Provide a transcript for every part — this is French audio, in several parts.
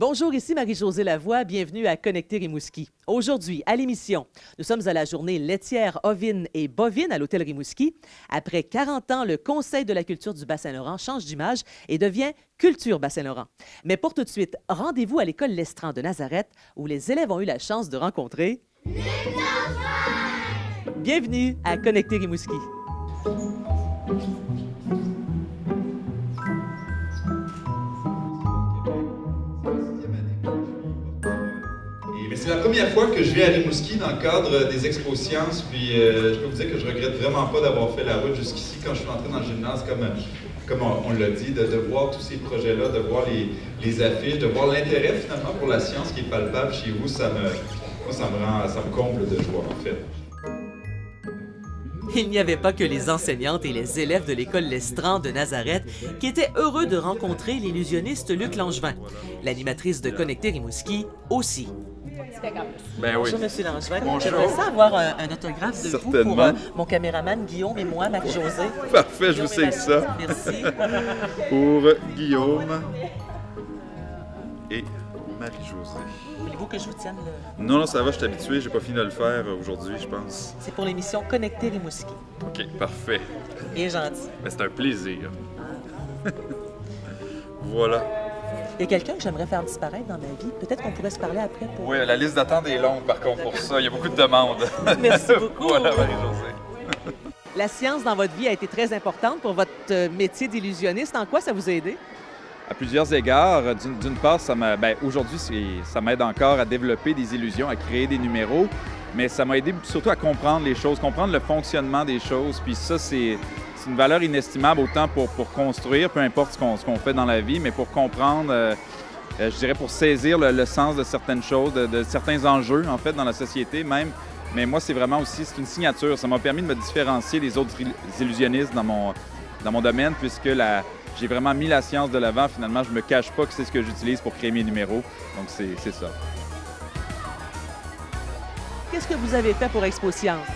Bonjour, ici Marie-Josée Lavoie. Bienvenue à Connecter Rimouski. Aujourd'hui, à l'émission, nous sommes à la journée laitière, ovine et bovine à l'Hôtel Rimouski. Après 40 ans, le Conseil de la culture du Bas-Saint-Laurent change d'image et devient Culture Bas-Saint-Laurent. Mais pour tout de suite, rendez-vous à l'école Lestran de Nazareth où les élèves ont eu la chance de rencontrer... Bienvenue à Connecter Rimouski. C'est la première fois que je vais à Rimouski dans le cadre des Expos Sciences, puis je peux vous dire que je regrette vraiment pas d'avoir fait la route jusqu'ici quand je suis entré dans le gymnase, comme on l'a dit, de voir tous ces projets-là, de voir les affiches, de voir l'intérêt finalement pour la science qui est palpable chez vous, ça me comble de joie en fait. Il n'y avait pas que les enseignantes et les élèves de l'école Lestran de Nazareth qui étaient heureux de rencontrer l'illusionniste Luc Langevin. L'animatrice de Connecter Rimouski aussi. Ben oui. Bonjour, M. Langevin. Bonjour. J'aimerais ça avoir un autographe de vous pour mon caméraman Guillaume et moi, Marie-Josée. Parfait, je vous signe ça. Merci. Pour Guillaume et Marie-Josée. Voulez-vous que je vous tienne le... Non, ça va, je suis habitué, j'ai pas fini de le faire aujourd'hui, je pense. C'est pour l'émission Connecter Rimouski. OK, parfait. Bien gentil. Ben, c'est un plaisir. Voilà. Il y a quelqu'un que j'aimerais faire disparaître dans ma vie. Peut-être qu'on pourrait se parler après pour... Oui, la liste d'attente est longue par contre pour ça, il y a beaucoup de demandes. Merci beaucoup. Voilà, Marie-Josée. La science dans votre vie a été très importante pour votre métier d'illusionniste. En quoi ça vous a aidé? À plusieurs égards. D'une part, aujourd'hui, ça m'aide encore à développer des illusions, à créer des numéros, mais ça m'a aidé surtout à comprendre les choses, comprendre le fonctionnement des choses. Puis ça, c'est une valeur inestimable autant pour construire, peu importe ce qu'on fait dans la vie, mais pour comprendre, je dirais pour saisir le sens de certaines choses, de certains enjeux, en fait, dans la société même. Mais moi, c'est une signature. Ça m'a permis de me différencier des autres illusionnistes dans mon domaine, puisque j'ai vraiment mis la science de l'avant. Finalement, je me cache pas que c'est ce que j'utilise pour créer mes numéros. Donc, c'est ça. Qu'est-ce que vous avez fait pour Expo Science?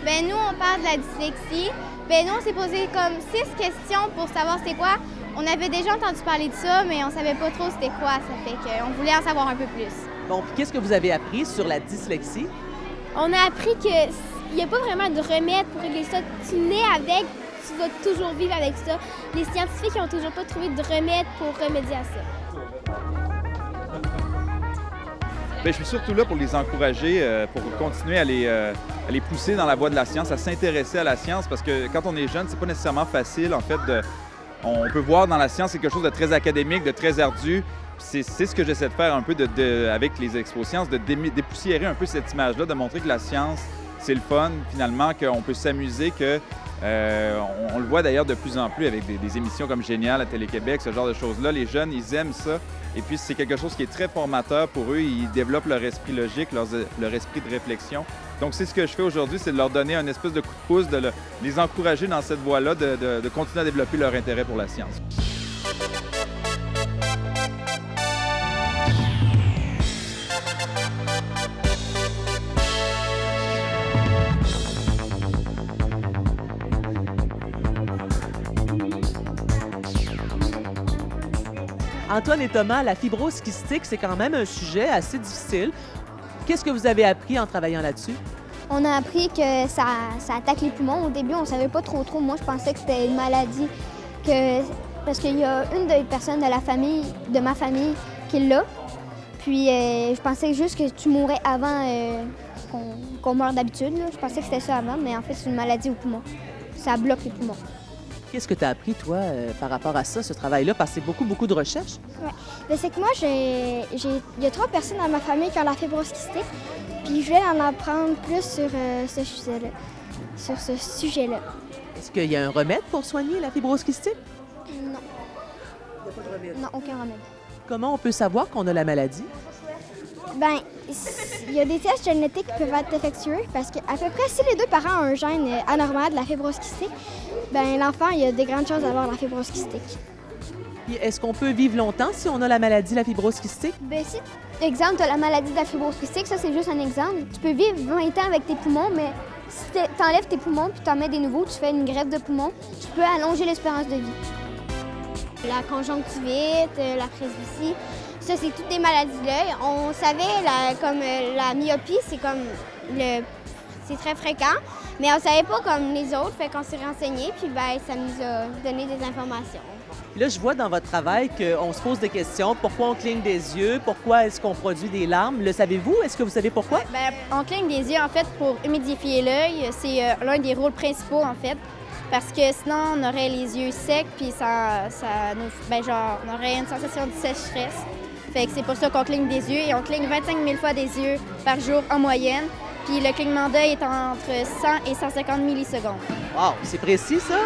Ben nous, on parle de la dyslexie. Ben nous, on s'est posé comme 6 questions pour savoir c'était quoi. On avait déjà entendu parler de ça, mais on savait pas trop c'était quoi. Ça fait qu'on voulait en savoir un peu plus. Bon, puis qu'est-ce que vous avez appris sur la dyslexie? On a appris qu'il n'y a pas vraiment de remède pour régler ça. Tu nais avec, tu vas toujours vivre avec ça. Les scientifiques n'ont toujours pas trouvé de remède pour remédier à ça. Bien, je suis surtout là pour les encourager, pour continuer à les pousser dans la voie de la science, à s'intéresser à la science, parce que quand on est jeune, c'est pas nécessairement facile, en fait, on peut voir dans la science quelque chose de très académique, de très ardu. C'est ce que j'essaie de faire un peu avec les Expos Sciences, de dépoussiérer un peu cette image-là, de montrer que la science, c'est le fun, finalement, qu'on peut s'amuser, on le voit d'ailleurs de plus en plus avec des émissions comme Génial à Télé-Québec, ce genre de choses-là. Les jeunes, ils aiment ça. Et puis, c'est quelque chose qui est très formateur pour eux. Ils développent leur esprit logique, leur esprit de réflexion. Donc, c'est ce que je fais aujourd'hui, c'est de leur donner un espèce de coup de pouce, de les encourager dans cette voie-là, de continuer à développer leur intérêt pour la science. Antoine et Thomas, la fibrose kystique, c'est quand même un sujet assez difficile. Qu'est-ce que vous avez appris en travaillant là-dessus? On a appris que ça attaque les poumons. Au début, on ne savait pas trop. Moi, je pensais que c'était une maladie. Parce qu'il y a une des personnes de ma famille qui l'a. Puis, je pensais juste que tu mourrais avant qu'on meure d'habitude. Je pensais que c'était ça avant, mais en fait, c'est une maladie aux poumons. Ça bloque les poumons. Qu'est-ce que tu as appris, toi, par rapport à ça, ce travail-là? Parce que c'est beaucoup de recherches. Oui. C'est que moi, il y a 3 personnes dans ma famille qui ont la fibrose kystique. Puis je vais en apprendre plus sur ce sujet-là. Est-ce qu'il y a un remède pour soigner la fibrose kystique? Non. Il n'y a pas de remède? Non, aucun remède. Comment on peut savoir qu'on a la maladie? Bien, il y a des tests génétiques qui peuvent être effectueux parce qu'à peu près, si les 2 parents ont un gène anormal de la fibrose kystique, bien, l'enfant, il y a des grandes chances d'avoir la fibrose kystique. Puis est-ce qu'on peut vivre longtemps si on a la maladie de la fibrose kystique? Bien, si, exemple, tu as la maladie de la fibrose kystique, ça, c'est juste un exemple. Tu peux vivre 20 ans avec tes poumons, mais si tu enlèves tes poumons puis tu en mets des nouveaux, tu fais une greffe de poumons, tu peux allonger l'espérance de vie. La conjonctivite, la presbytie, Ça, c'est toutes des maladies de l'œil. On savait, comme la myopie, c'est comme c'est très fréquent, mais on savait pas comme les autres, fait qu'on s'est renseigné, puis ben, ça nous a donné des informations. Là, je vois dans votre travail qu'on se pose des questions. Pourquoi on cligne des yeux? Pourquoi est-ce qu'on produit des larmes? Le savez-vous? Est-ce que vous savez pourquoi? Bien, on cligne des yeux, en fait, pour humidifier l'œil. C'est l'un des rôles principaux, en fait, parce que sinon, on aurait les yeux secs, puis on aurait une sensation de sécheresse. Fait que c'est pour ça qu'on cligne des yeux, et on cligne 25 000 fois des yeux par jour en moyenne. Puis le clignement d'œil est entre 100 et 150 millisecondes. Wow, c'est précis, ça?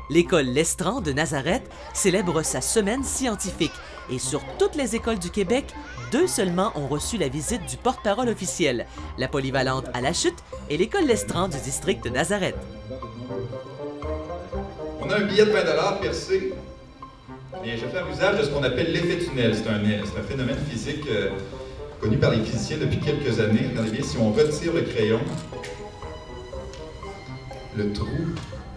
L'école Lestran de Nazareth célèbre sa semaine scientifique. Et sur toutes les écoles du Québec, 2 seulement ont reçu la visite du porte-parole officiel, la polyvalente à la Chute et l'école Lestran du district de Nazareth. On a un billet de 20 percé. Et je vais faire usage de ce qu'on appelle l'effet tunnel. C'est un phénomène physique connu par les physiciens depuis quelques années. Regardez bien, si on retire le crayon, le trou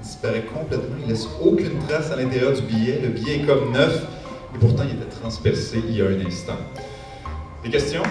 disparaît complètement. Il ne laisse aucune trace à l'intérieur du billet. Le billet est comme neuf, et pourtant il était transpercé il y a un instant. Des questions?